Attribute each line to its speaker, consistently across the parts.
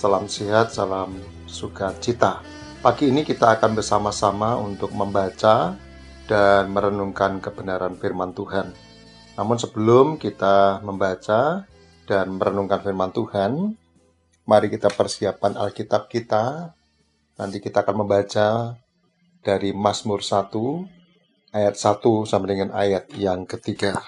Speaker 1: salam sehat, salam sukacita. Pagi ini kita akan bersama-sama untuk membaca dan merenungkan kebenaran firman Tuhan. Namun sebelum kita membaca dan merenungkan firman Tuhan, mari kita persiapkan Alkitab kita. Nanti kita akan membaca dari Mazmur 1, ayat 1 sampai dengan ayat yang ketiga.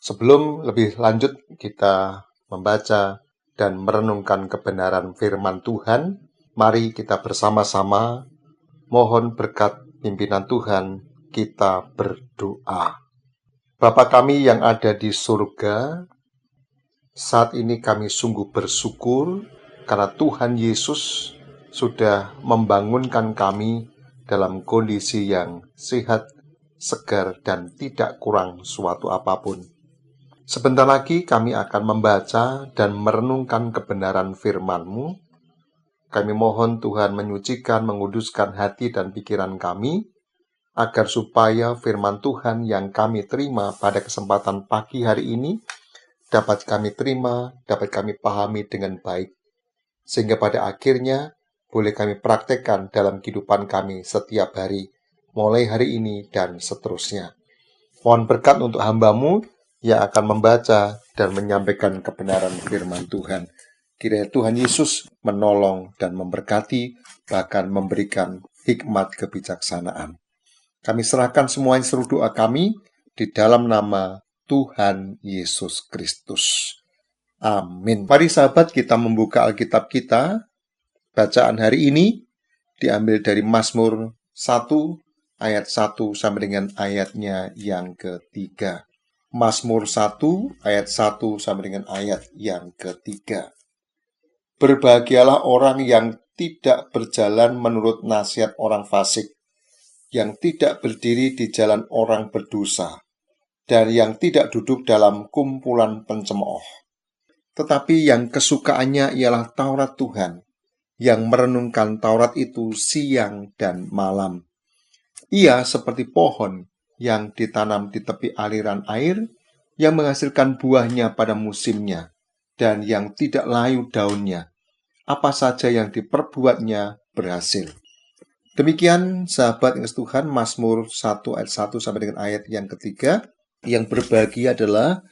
Speaker 1: Sebelum lebih lanjut kita membaca dan merenungkan kebenaran firman Tuhan, mari kita bersama-sama mohon berkat pimpinan Tuhan, kita berdoa. Bapa kami yang ada di surga, saat ini kami sungguh bersyukur karena Tuhan Yesus sudah membangunkan kami dalam kondisi yang sehat, segar, dan tidak kurang suatu apapun. Sebentar lagi kami akan membaca dan merenungkan kebenaran firman-Mu. Kami mohon Tuhan menyucikan, menguduskan hati dan pikiran kami, agar supaya firman Tuhan yang kami terima pada kesempatan pagi hari ini dapat kami terima, dapat kami pahami dengan baik. Sehingga pada akhirnya boleh kami praktekkan dalam kehidupan kami setiap hari, mulai hari ini dan seterusnya. Mohon berkat untuk hamba-Mu yang akan membaca dan menyampaikan kebenaran firman Tuhan. Kiranya Tuhan Yesus menolong dan memberkati, bahkan memberikan hikmat kebijaksanaan. Kami serahkan semua seluruh doa kami di dalam nama Tuhan Yesus Kristus. Amin. Mari sahabat, kita membuka Alkitab kita. Bacaan hari ini diambil dari Mazmur 1 ayat 1 sampai dengan ayatnya yang ketiga. Mazmur 1 ayat 1 sampai dengan ayat yang ketiga. Berbahagialah orang yang tidak berjalan menurut nasihat orang fasik, yang tidak berdiri di jalan orang berdosa, dan yang tidak duduk dalam kumpulan pencemooh. Tetapi yang kesukaannya ialah Taurat Tuhan, yang merenungkan Taurat itu siang dan malam. Ia seperti pohon yang ditanam di tepi aliran air, yang menghasilkan buahnya pada musimnya, dan yang tidak layu daunnya. Apa saja yang diperbuatnya berhasil. Demikian sahabat yang Tuhan, Mazmur 1 ayat 1 sampai dengan ayat yang ketiga. Yang berbahagia adalah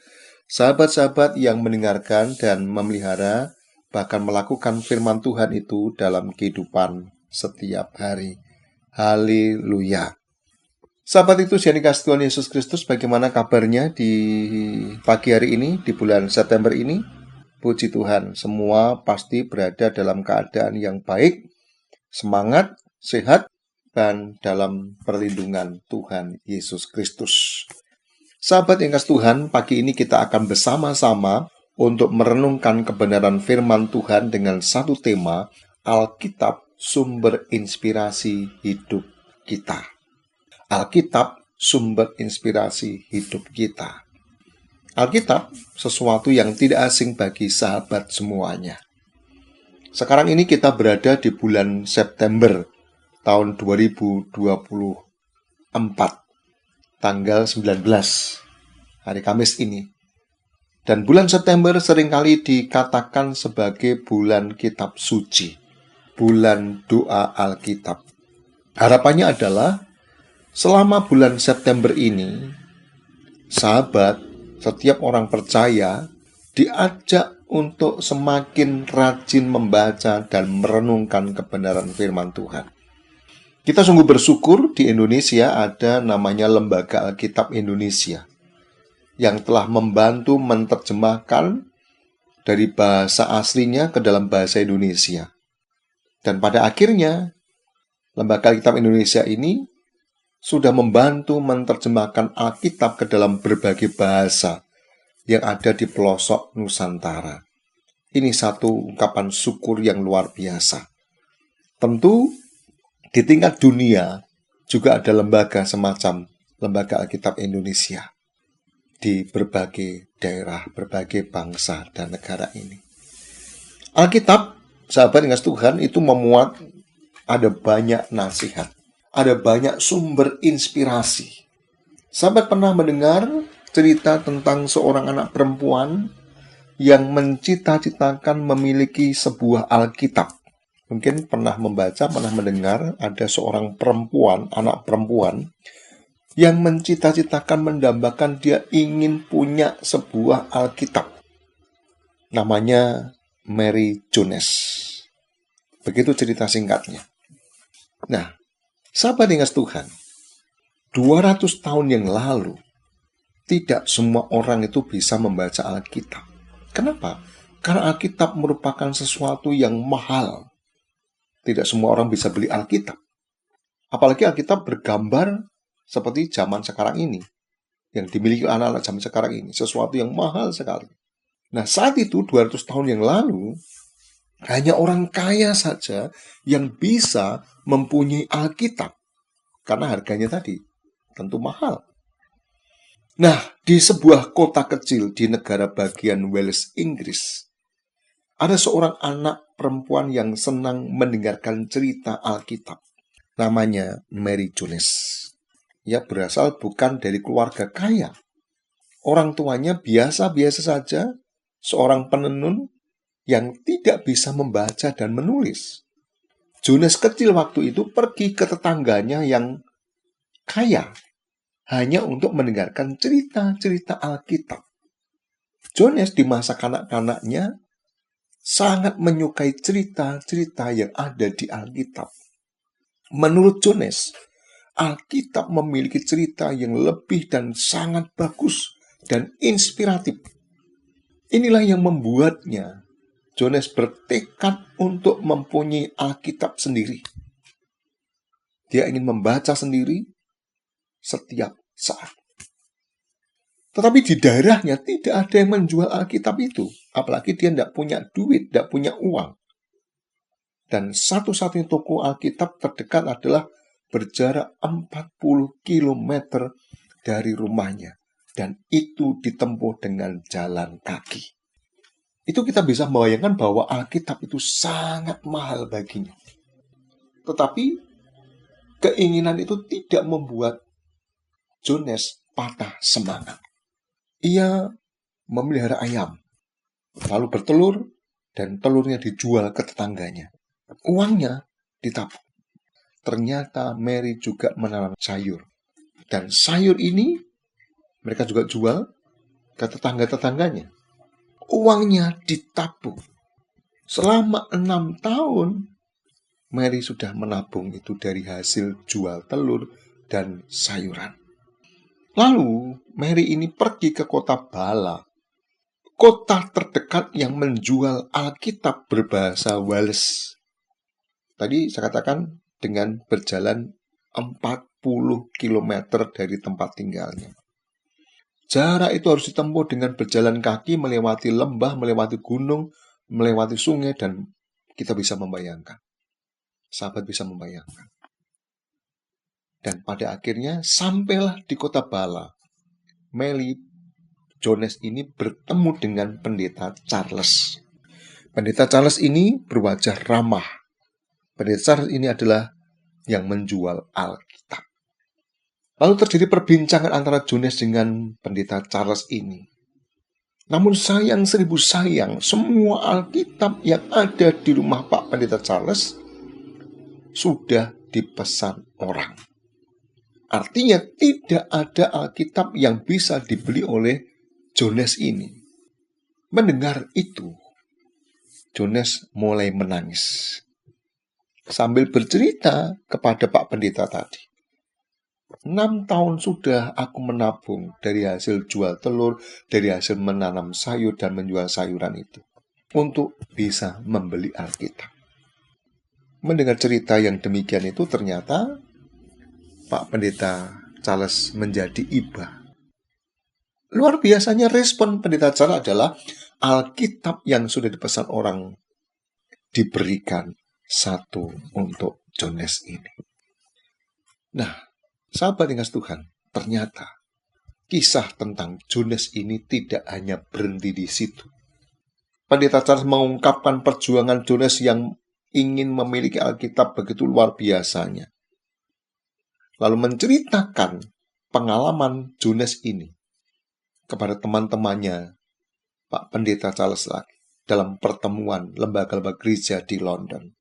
Speaker 1: sahabat-sahabat yang mendengarkan dan memelihara, bahkan melakukan firman Tuhan itu dalam kehidupan setiap hari. Haleluya. Sahabat itu yang dikasihi Tuhan Yesus Kristus, bagaimana kabarnya di pagi hari ini, di bulan September ini? Puji Tuhan, semua pasti berada dalam keadaan yang baik, semangat, sehat, dan dalam perlindungan Tuhan Yesus Kristus. Sahabat yang kasih Tuhan, pagi ini kita akan bersama-sama untuk merenungkan kebenaran firman Tuhan dengan satu tema, Alkitab sumber inspirasi hidup kita. Alkitab sumber inspirasi hidup kita. Alkitab sesuatu yang tidak asing bagi sahabat semuanya. Sekarang ini kita berada di bulan September tahun 2024, tanggal 19, hari Kamis ini. Dan bulan September seringkali dikatakan sebagai bulan kitab suci, bulan doa Alkitab. Harapannya adalah selama bulan September ini, sahabat, setiap orang percaya diajak untuk semakin rajin membaca dan merenungkan kebenaran firman Tuhan. Kita sungguh bersyukur di Indonesia ada namanya Lembaga Alkitab Indonesia yang telah membantu menerjemahkan dari bahasa aslinya ke dalam bahasa Indonesia. Dan pada akhirnya, Lembaga Alkitab Indonesia ini sudah membantu menerjemahkan Alkitab ke dalam berbagai bahasa yang ada di pelosok Nusantara. Ini satu ungkapan syukur yang luar biasa. Tentu, di tingkat dunia juga ada lembaga semacam Lembaga Alkitab Indonesia di berbagai daerah, berbagai bangsa dan negara ini. Alkitab, sahabat yang kasih Tuhan, itu memuat ada banyak nasihat, ada banyak sumber inspirasi. Sahabat pernah mendengar cerita tentang seorang anak perempuan yang mencita-citakan memiliki sebuah Alkitab. Mungkin pernah membaca, pernah mendengar ada seorang perempuan, anak perempuan, yang mencita-citakan mendambakan dia ingin punya sebuah Alkitab. Namanya Mary Jones. Begitu cerita singkatnya. Nah, sahabat yang kasih Tuhan, 200 tahun yang lalu, tidak semua orang itu bisa membaca Alkitab. Kenapa? Karena Alkitab merupakan sesuatu yang mahal. Tidak semua orang bisa beli Alkitab. Apalagi Alkitab bergambar seperti zaman sekarang ini, yang dimiliki anak-anak zaman sekarang ini, sesuatu yang mahal sekali. Nah, saat itu 200 tahun yang lalu, hanya orang kaya saja yang bisa mempunyai Alkitab. Karena harganya tadi tentu mahal. Nah, di sebuah kota kecil di negara bagian Wales, Inggris, ada seorang anak perempuan yang senang mendengarkan cerita Alkitab. Namanya Mary Jones. Ia berasal bukan dari keluarga kaya. Orang tuanya biasa-biasa saja, seorang penenun yang tidak bisa membaca dan menulis. Jones kecil waktu itu pergi ke tetangganya yang kaya, hanya untuk mendengarkan cerita-cerita Alkitab. Jones di masa kanak-kanaknya sangat menyukai cerita-cerita yang ada di Alkitab. Menurut Jones, Alkitab memiliki cerita yang lebih dan sangat bagus dan inspiratif. Inilah yang membuatnya Jones bertekad untuk mempunyai Alkitab sendiri. Dia ingin membaca sendiri setiap saat. Tetapi di daerahnya tidak ada yang menjual Alkitab itu. Apalagi dia tidak punya duit, tidak punya uang. Dan satu-satunya toko Alkitab terdekat adalah berjarak 40 km dari rumahnya. Dan itu ditempuh dengan jalan kaki. Itu kita bisa membayangkan bahwa Alkitab itu sangat mahal baginya. Tetapi keinginan itu tidak membuat Jones patah semangat. Ia memelihara ayam, lalu bertelur, dan telurnya dijual ke tetangganya. Uangnya ditabung. Ternyata Mary juga menanam sayur. Dan sayur ini mereka juga jual ke tetangga-tetangganya. Uangnya ditabung. Selama 6 tahun, Mary sudah menabung itu dari hasil jual telur dan sayuran. Lalu, Mary ini pergi ke kota Bala, kota terdekat yang menjual Alkitab berbahasa Wales. Tadi saya katakan dengan berjalan 40 km dari tempat tinggalnya. Jarak itu harus ditempuh dengan berjalan kaki, melewati lembah, melewati gunung, melewati sungai, dan kita bisa membayangkan. Sahabat bisa membayangkan. Dan pada akhirnya sampailah di kota Bala. Mary Jones ini bertemu dengan pendeta Charles. Pendeta Charles ini berwajah ramah. Pendeta Charles ini adalah yang menjual Alkitab. Lalu terjadi perbincangan antara Jones dengan pendeta Charles ini. Namun sayang seribu sayang, semua Alkitab yang ada di rumah Pak Pendeta Charles sudah dipesan orang. Artinya tidak ada Alkitab yang bisa dibeli oleh Jones ini. Mendengar itu, Jones mulai menangis. Sambil bercerita kepada Pak Pendeta tadi. 6 tahun sudah aku menabung dari hasil jual telur, dari hasil menanam sayur dan menjual sayuran itu. Untuk bisa membeli Alkitab. Mendengar cerita yang demikian itu ternyata Pak Pendeta Charles menjadi iba. Luar biasanya respon Pendeta Charles adalah Alkitab yang sudah dipesan orang diberikan satu untuk Jones ini. Nah, sahabat yang kasih Tuhan, ternyata kisah tentang Jones ini tidak hanya berhenti di situ. Pendeta Charles mengungkapkan perjuangan Jones yang ingin memiliki Alkitab begitu luar biasanya. Lalu menceritakan pengalaman Jones ini kepada teman-temannya, Pak Pendeta Charles lagi dalam pertemuan lembaga-lembaga gereja di London.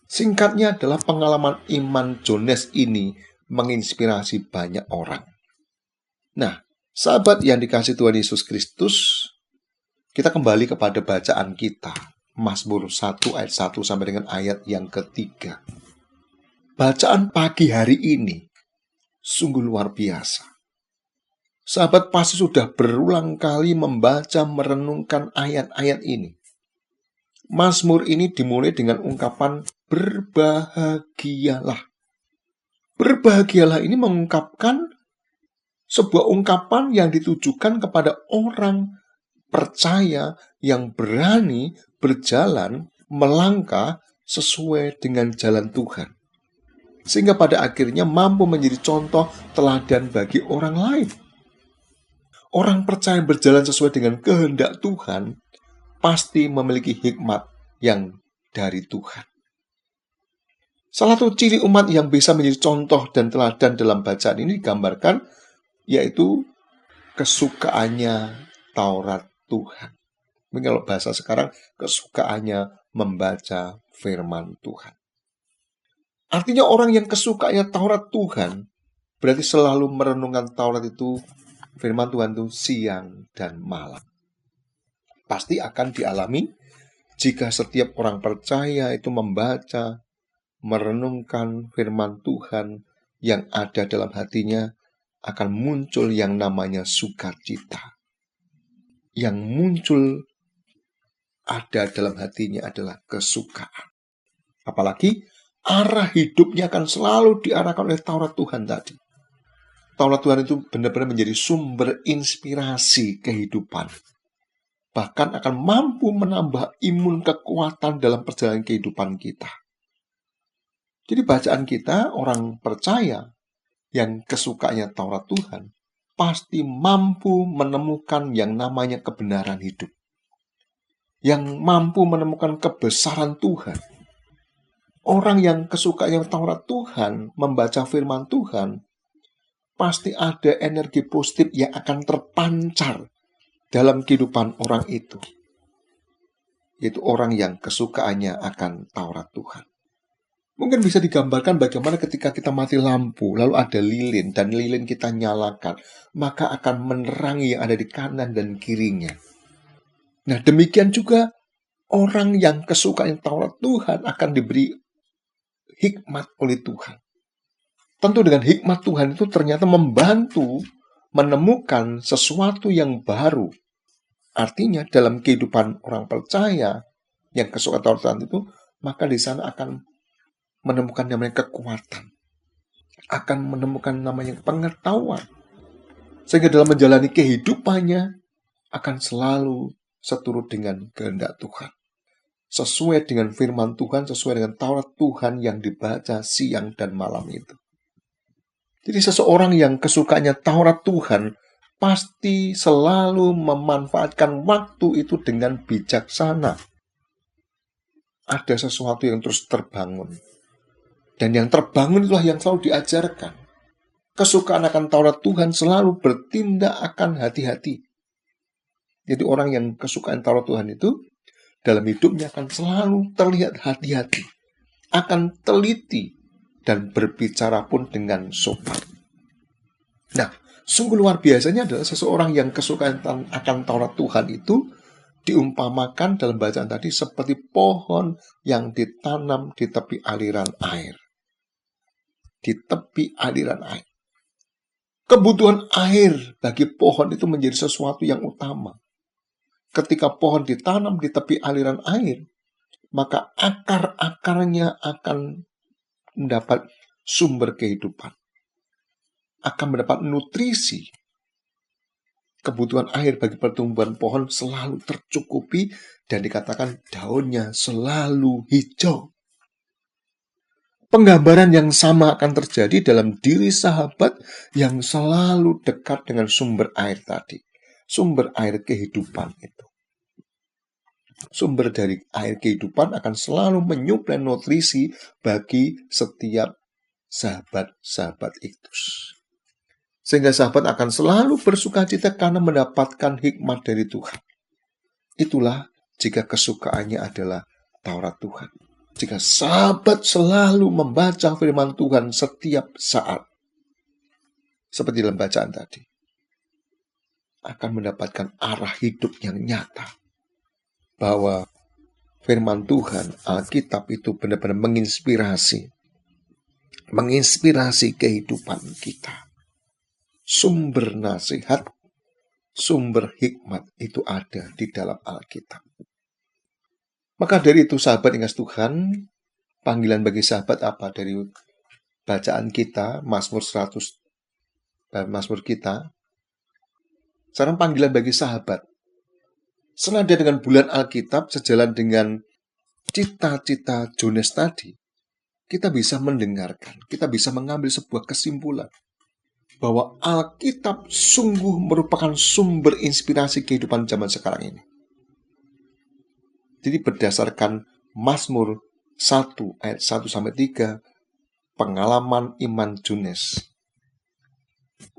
Speaker 1: Singkatnya adalah pengalaman iman Jones ini menginspirasi banyak orang. Nah, sahabat yang dikasihi Tuhan Yesus Kristus, kita kembali kepada bacaan kita. Mazmur 1 ayat 1 sampai dengan ayat yang ketiga. Bacaan pagi hari ini sungguh luar biasa. Sahabat pasti sudah berulang kali membaca, merenungkan ayat-ayat ini. Mazmur ini dimulai dengan ungkapan berbahagialah. Berbahagialah ini mengungkapkan sebuah ungkapan yang ditujukan kepada orang percaya yang berani berjalan, melangkah sesuai dengan jalan Tuhan. Sehingga pada akhirnya mampu menjadi contoh teladan bagi orang lain. Orang percaya berjalan sesuai dengan kehendak Tuhan pasti memiliki hikmat yang dari Tuhan. Salah satu ciri umat yang bisa menjadi contoh dan teladan dalam bacaan ini digambarkan yaitu kesukaannya Taurat Tuhan. Mungkin kalau bahasa sekarang, kesukaannya membaca firman Tuhan. Artinya orang yang kesukaannya Taurat Tuhan berarti selalu merenungkan Taurat itu, firman Tuhan itu siang dan malam. Pasti akan dialami jika setiap orang percaya itu membaca, merenungkan firman Tuhan yang ada dalam hatinya, akan muncul yang namanya sukacita. Yang muncul ada dalam hatinya adalah kesukaan. Apalagi arah hidupnya akan selalu diarahkan oleh Taurat Tuhan tadi. Taurat Tuhan itu benar-benar menjadi sumber inspirasi kehidupan. Bahkan akan mampu menambah imun kekuatan dalam perjalanan kehidupan kita. Jadi bacaan kita, orang percaya yang kesukaannya Taurat Tuhan, pasti mampu menemukan yang namanya kebenaran hidup. Yang mampu menemukan kebesaran Tuhan. Orang yang kesukaannya Taurat Tuhan, membaca firman Tuhan, pasti ada energi positif yang akan terpancar dalam kehidupan orang itu. Yaitu orang yang kesukaannya akan Taurat Tuhan. Mungkin bisa digambarkan bagaimana ketika kita mati lampu, lalu ada lilin, dan lilin kita nyalakan, maka akan menerangi yang ada di kanan dan kirinya. Nah, demikian juga orang yang kesukaan Taurat Tuhan akan diberi hikmat oleh Tuhan. Tentu dengan hikmat Tuhan itu ternyata membantu menemukan sesuatu yang baru. Artinya dalam kehidupan orang percaya yang kesukaan Taurat Tuhan itu, maka di sana akan menemukan namanya kekuatan. Akan menemukan namanya pengetahuan. Sehingga dalam menjalani kehidupannya akan selalu seturut dengan kehendak Tuhan. Sesuai dengan firman Tuhan, sesuai dengan Taurat Tuhan yang dibaca siang dan malam itu. Jadi seseorang yang kesukaannya Taurat Tuhan pasti selalu memanfaatkan waktu itu dengan bijaksana. Ada sesuatu yang terus terbangun. Dan yang terbangun itulah yang selalu diajarkan. Kesukaan akan Taurat Tuhan selalu bertindak akan hati-hati. Jadi orang yang kesukaan Taurat Tuhan itu dalam hidupnya akan selalu terlihat hati-hati. Akan teliti dan berbicara pun dengan sopan. Nah, sungguh luar biasanya adalah seseorang yang kesukaan akan Taurat Tuhan itu diumpamakan dalam bacaan tadi seperti pohon yang ditanam di tepi aliran air. Di tepi aliran air. Kebutuhan air bagi pohon itu menjadi sesuatu yang utama. Ketika pohon ditanam di tepi aliran air, maka akar-akarnya akan mendapat sumber kehidupan. Akan mendapat nutrisi. Kebutuhan air bagi pertumbuhan pohon selalu tercukupi dan dikatakan daunnya selalu hijau. Penggambaran yang sama akan terjadi dalam diri sahabat yang selalu dekat dengan sumber air tadi. Sumber air kehidupan itu. Sumber dari air kehidupan akan selalu menyuplai nutrisi bagi setiap sahabat-sahabat itu. Sehingga sahabat akan selalu bersukacita karena mendapatkan hikmat dari Tuhan. Itulah jika kesukaannya adalah Taurat Tuhan. Jika sahabat selalu membaca firman Tuhan setiap saat, seperti dalam bacaan tadi, akan mendapatkan arah hidup yang nyata. Bahwa firman Tuhan, Alkitab itu benar-benar menginspirasi kehidupan kita. Sumber nasihat, sumber hikmat itu ada di dalam Alkitab. Maka dari itu sahabat yang kasih Tuhan, panggilan bagi sahabat apa dari bacaan kita, Mazmur 100, Mazmur kita. Sekarang panggilan bagi sahabat. Senada dengan bulan Alkitab, sejalan dengan cita-cita Jones tadi, kita bisa mendengarkan, kita bisa mengambil sebuah kesimpulan bahwa Alkitab sungguh merupakan sumber inspirasi kehidupan zaman sekarang ini. Jadi berdasarkan Mazmur 1 ayat 1-3, pengalaman iman Jones,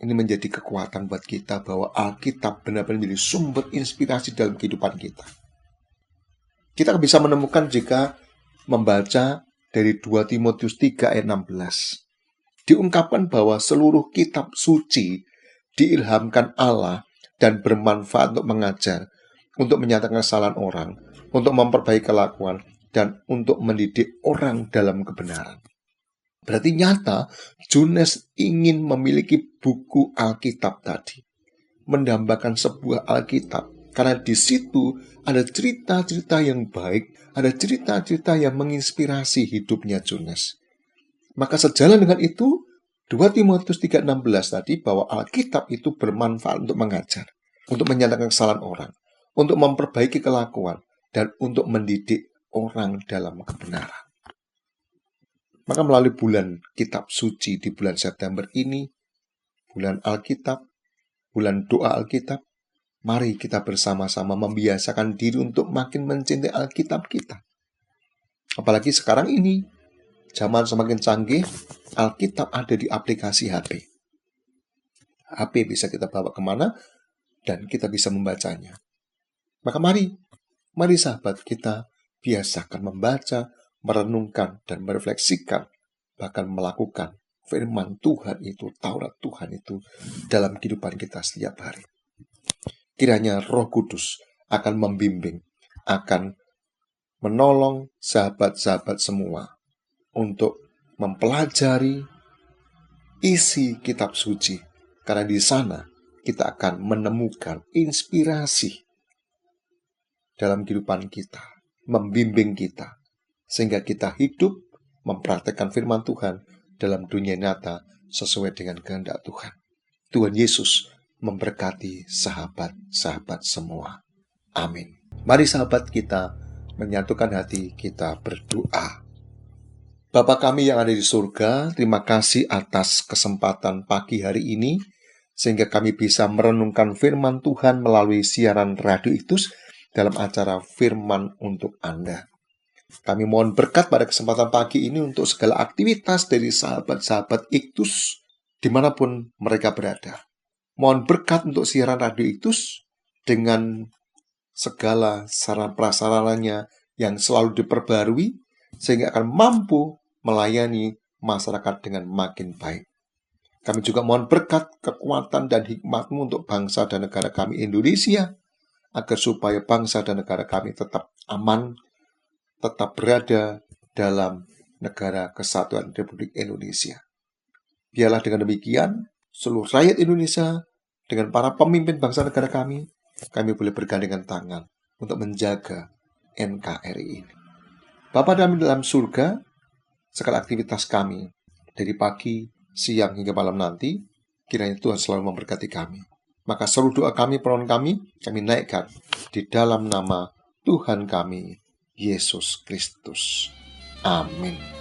Speaker 1: ini menjadi kekuatan buat kita bahwa Alkitab benar-benar menjadi sumber inspirasi dalam kehidupan kita. Kita bisa menemukan jika membaca dari 2 Timotius 3 ayat 16. Diungkapkan bahwa seluruh kitab suci diilhamkan Allah dan bermanfaat untuk mengajar, untuk menyatakan kesalahan orang, untuk memperbaiki kelakuan, dan untuk mendidik orang dalam kebenaran. Berarti nyata, Jones ingin memiliki buku Alkitab tadi. Mendambakan sebuah Alkitab. Karena di situ ada cerita-cerita yang baik, ada cerita-cerita yang menginspirasi hidupnya Jones. Maka sejalan dengan itu, 2 Timotius 3:16 tadi, bahwa Alkitab itu bermanfaat untuk mengajar, untuk menyatakan kesalahan orang, untuk memperbaiki kelakuan, dan untuk mendidik orang dalam kebenaran. Maka melalui bulan kitab suci di bulan September ini, bulan Alkitab, bulan doa Alkitab, mari kita bersama-sama membiasakan diri untuk makin mencintai Alkitab kita. Apalagi sekarang ini, zaman semakin canggih, Alkitab ada di aplikasi HP. HP bisa kita bawa kemana, dan kita bisa membacanya. Maka mari sahabat kita biasakan membaca, merenungkan, dan merefleksikan, bahkan melakukan firman Tuhan itu, Taurat Tuhan itu dalam kehidupan kita setiap hari. Kiranya Roh Kudus akan membimbing, akan menolong sahabat-sahabat semua untuk mempelajari isi kitab suci, karena di sana kita akan menemukan inspirasi dalam kehidupan kita, membimbing kita, sehingga kita hidup mempraktekkan firman Tuhan dalam dunia nyata sesuai dengan kehendak Tuhan. Tuhan Yesus memberkati sahabat-sahabat semua. Amin. Mari sahabat kita menyatukan hati, kita berdoa. Bapa kami yang ada di surga, terima kasih atas kesempatan pagi hari ini, sehingga kami bisa merenungkan firman Tuhan melalui siaran Radio Iktus dalam acara Firman untuk Anda. Kami mohon berkat pada kesempatan pagi ini untuk segala aktivitas dari sahabat-sahabat Iktus dimanapun mereka berada. Mohon berkat untuk siaran Radio Iktus dengan segala sarana prasarananya yang selalu diperbarui, sehingga akan mampu melayani masyarakat dengan makin baik. Kami juga mohon berkat, kekuatan, dan hikmat-Mu untuk bangsa dan negara kami Indonesia, agar supaya bangsa dan negara kami tetap aman, tetap berada dalam negara kesatuan Republik Indonesia. Biarlah dengan demikian, seluruh rakyat Indonesia, dengan para pemimpin bangsa negara kami boleh bergandengan tangan untuk menjaga NKRI ini. Bapa dalam surga, segala aktivitas kami, dari pagi, siang, hingga malam nanti, kiranya Tuhan selalu memberkati kami. Maka seluruh doa kami, permohonan kami naikkan di dalam nama Tuhan kami, Yesus Kristus. Amin.